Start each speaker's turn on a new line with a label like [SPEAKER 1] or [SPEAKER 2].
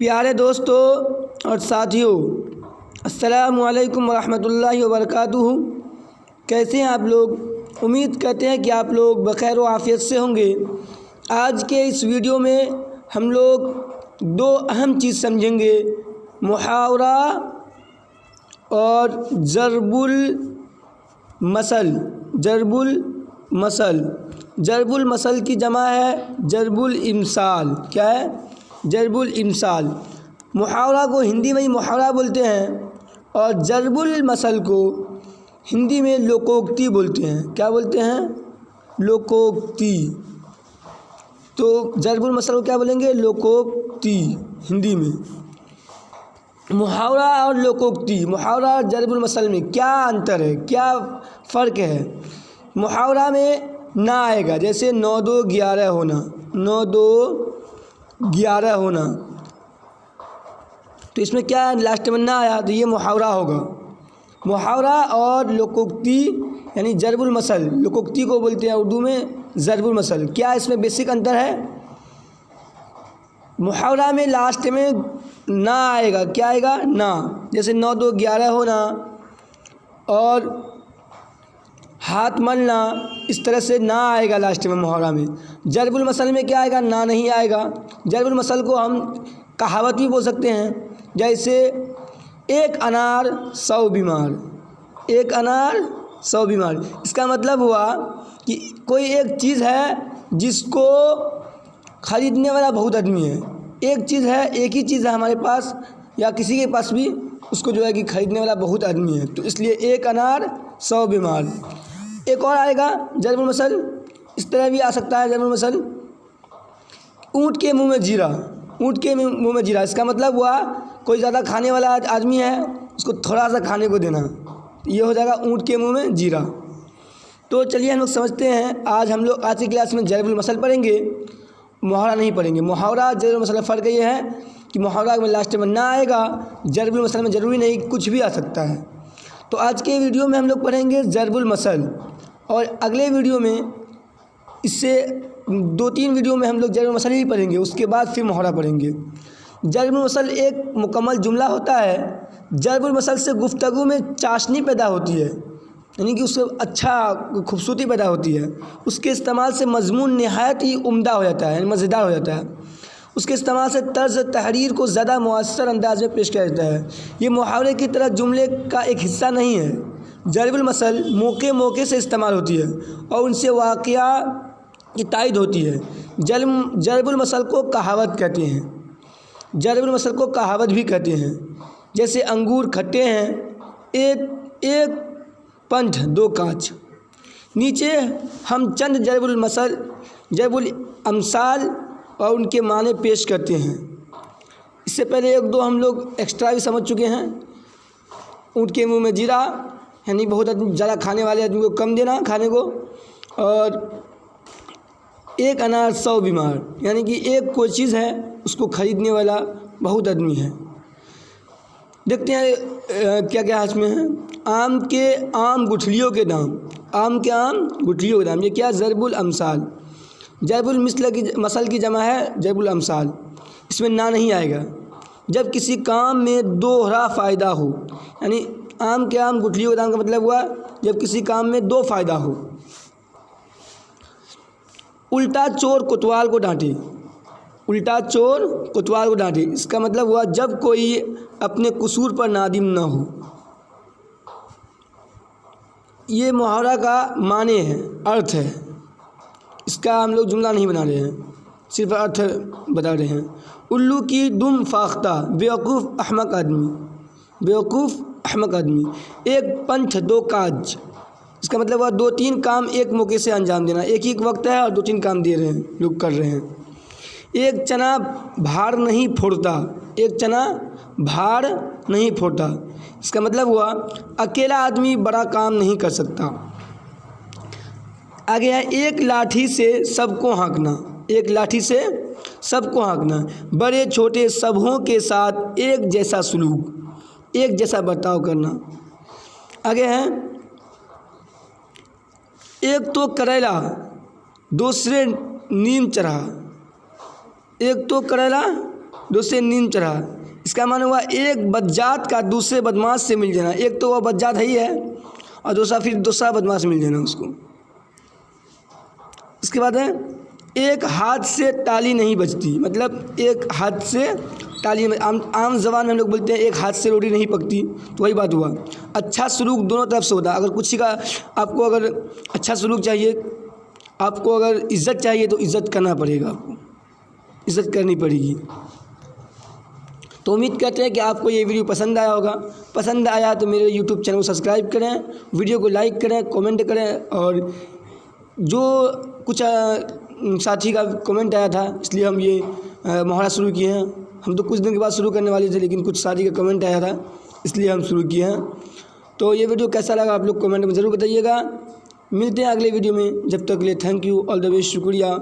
[SPEAKER 1] پیارے دوستوں اور ساتھیوں، السلام علیکم ورحمۃ اللہ وبرکاتہ۔ کیسے ہیں آپ لوگ؟ امید کرتے ہیں کہ آپ لوگ بخیر و عافیت سے ہوں گے۔ آج کے اس ویڈیو میں ہم لوگ دو اہم چیز سمجھیں گے: محاورہ اور ضرب المثل۔ ضرب المثل کی جمع ہے ضرب الامثال۔ کیا ہے؟ ضرب الامثال۔ محاورہ کو ہندی میں محاورہ بولتے ہیں اور ضرب المثل کو ہندی میں لوکوکتی بولتے ہیں۔ کیا بولتے ہیں؟ لوکوکتی۔ تو ضرب المثل کو کیا بولیں گے؟ لوکوکتی ہندی میں۔ محاورہ اور لوکوکتی، محاورہ اور ضرب المثل میں کیا انتر ہے، کیا فرق ہے؟ محاورہ میں نہ آئے گا، جیسے 9 2 11 ہونا، 9 2 11 ہونا، تو اس میں کیا ہے؟ لاسٹ میں نہ آیا تو یہ محاورہ ہوگا۔ محاورہ اور لوکوکتی یعنی ضرب المثل، لوکوکتی کو بولتے ہیں اردو میں ضرب المثل۔ کیا اس میں بیسک انتر ہے؟ محاورہ میں لاسٹ میں نہ آئے گا۔ کیا آئے گا؟ نہ، جیسے 9 2 11 ہونا اور ہاتھ ملنا، اس طرح سے نہ آئے گا لاسٹ میں محاورہ میں۔ ضرب المثل میں کیا آئے گا؟ نہ نہیں آئے گا۔ ضرب المثل کو ہم کہاوت بھی بول سکتے ہیں، جیسے 1 انار 100 بیمار، 1 انار 100 بیمار۔ اس کا مطلب ہوا کہ کوئی ایک چیز ہے جس کو خریدنے والا بہت آدمی ہے، ایک چیز ہے، ایک ہی چیز ہے ہمارے پاس یا کسی کے پاس بھی، اس کو جو ہے کہ خریدنے والا بہت آدمی ہے، تو اس لیے 1 انار 100 بیمار۔ ایک اور آئے گا ضرب المثل، اس طرح بھی آ سکتا ہے ضرب المثل: اونٹ کے منہ میں جیرا، اونٹ کے منہ میں جیرا۔ اس کا مطلب ہوا کوئی زیادہ کھانے والا آدمی ہے، اس کو تھوڑا سا کھانے کو دینا، یہ ہو جائے گا اونٹ کے منہ میں جیرا۔ تو چلیے ہم لوگ سمجھتے ہیں، آج ہم لوگ آج کی کلاس میں ضرب المثل پڑھیں گے، محاورہ نہیں پڑھیں گے۔ محاورہ ضرب المثل فرق یہ ہے کہ محاورہ میں لاسٹ میں نہ آئے گا، ضرب المثل میں ضروری نہیں، کچھ بھی آ سکتا ہے۔ تو آج کے ویڈیو میں ہم لوگ پڑھیں گے ضرب المثل، اور اگلے ویڈیو میں اس سے 2-3 ویڈیو میں ہم لوگ ضرب المثل ہی پڑھیں گے، اس کے بعد پھر محاورہ پڑھیں گے۔ ضرب المثل ایک مکمل جملہ ہوتا ہے۔ ضرب المثل سے گفتگو میں چاشنی پیدا ہوتی ہے، یعنی کہ اس سے اچھا خوبصورتی پیدا ہوتی ہے۔ اس کے استعمال سے مضمون نہایت ہی عمدہ ہو جاتا ہے، یعنی مزیدار ہو جاتا ہے۔ اس کے استعمال سے طرز تحریر کو زیادہ مؤثر انداز میں پیش کیا جاتا ہے۔ یہ محاورے کی طرح جملے کا ایک حصہ نہیں ہے۔ ضرب المثل موقع موقع سے استعمال ہوتی ہے اور ان سے واقعہ کی تائید ہوتی ہے۔ ضرب المثل کو کہاوت کہتے ہیں، ضرب المثل کو کہاوت بھی کہتے ہیں، جیسے انگور کھٹے ہیں، ایک پنٹھ 2 کانچ۔ نیچے ہم چند ضرب الامثال اور ان کے معنی پیش کرتے ہیں۔ اس سے پہلے 1-2 ہم لوگ ایکسٹرا بھی سمجھ چکے ہیں۔ اونٹ کے منہ میں جیرا یعنی بہت زیادہ کھانے والے آدمی کو کم دینا کھانے کو، اور 1 انار 100 بیمار، یعنی کہ ایک کوئی چیز ہے اس کو خریدنے والا بہت آدمی ہے۔ دیکھتے ہیں کیا کیا اس میں ہے۔ آم کے آم گٹھلیوں کے دام، آم کے آم گٹھلیوں کے دام، یہ کیا؟ ضرب الامثال۔ ضرب المثل کی جمع ہے ضرب الامثال۔ اس میں نہ نہیں آئے گا۔ جب کسی کام میں دوہرا فائدہ ہو، یعنی آم کے آم گٹھلیوں کے دام کا مطلب ہوا جب کسی کام میں 2 فائدہ ہو۔ الٹا چور کوتوال کو ڈانٹے، الٹا چور کوتوال کو ڈانٹے، اس کا مطلب ہوا جب کوئی اپنے قصور پر نادم نہ ہو۔ یہ محاورہ کا معنی ہے، ارتھ ہے، اس کا ہم لوگ جملہ نہیں بنا رہے ہیں، صرف ارتھ بتا رہے ہیں۔ الو کی دم فاختہ، بیوقوف احمق آدمی، بیوقوف احمق آدمی۔ 1 پنٹھ 2 کاج، اس کا مطلب ہوا 2-3 کام ایک موقع سے انجام دینا، ایک ہی وقت ہے اور 2-3 کام دے رہے ہیں لوگ کر رہے ہیں۔ 1 چنا بھاڑ نہیں پھوڑتا، 1 چنا بھاڑ نہیں پھوڑتا، اس کا مطلب ہوا اکیلا آدمی بڑا کام نہیں کر سکتا۔ آگے ہے 1 لاٹھی سے سب کو ہانکنا، 1 لاٹھی سے سب کو ہانکنا، بڑے چھوٹے سبھوں کے ساتھ ایک جیسا سلوک، ایک جیسا برتاؤ کرنا۔ آگے ہے 1 تو کریلا دوسرے نیم چرھا، 1 تو کریلا دوسرے نیند چڑھا، اس کا معنی ہوا ایک بدجات کا دوسرے بدماش سے مل جانا، ایک تو وہ بدجات ہے ہی ہے اور دوسرا بدماش مل جانا اس کو۔ اس کے بعد ہے ایک ہاتھ سے تالی نہیں بجتی، مطلب ایک ہاتھ سے تالی، عام زبان میں ہم لوگ بولتے ہیں ایک ہاتھ سے روٹی نہیں پکتی، تو وہی بات ہوا۔ اچھا سلوک دونوں طرف سے ہوتا ہے، اگر کچھ کا آپ کو اگر اچھا سلوک چاہیے، آپ کو اگر عزت چاہیے تو عزت کرنا پڑے گا، آپ کو عزت کرنی پڑے گی۔ تو امید کرتے ہیں کہ آپ کو یہ ویڈیو پسند آیا ہوگا، پسند آیا تو میرے یوٹیوب چینل کو سبسکرائب کریں، ویڈیو کو لائک کریں، کامنٹ کریں، اور جو کچھ ساتھی کا کامنٹ آیا تھا اس لیے ہم یہ محاورہ شروع کیے ہیں، ہم تو کچھ دن کے بعد شروع کرنے والے تھے لیکن کچھ ساتھی کا کامنٹ آیا تھا اس لیے ہم شروع کیے ہیں۔ تو یہ ویڈیو کیسا لگا آپ لوگ کامنٹ میں ضرور بتائیے گا، ملتے ہیں اگلے ویڈیو میں، جب تک کے لیے thank you, all the best, شکریہ۔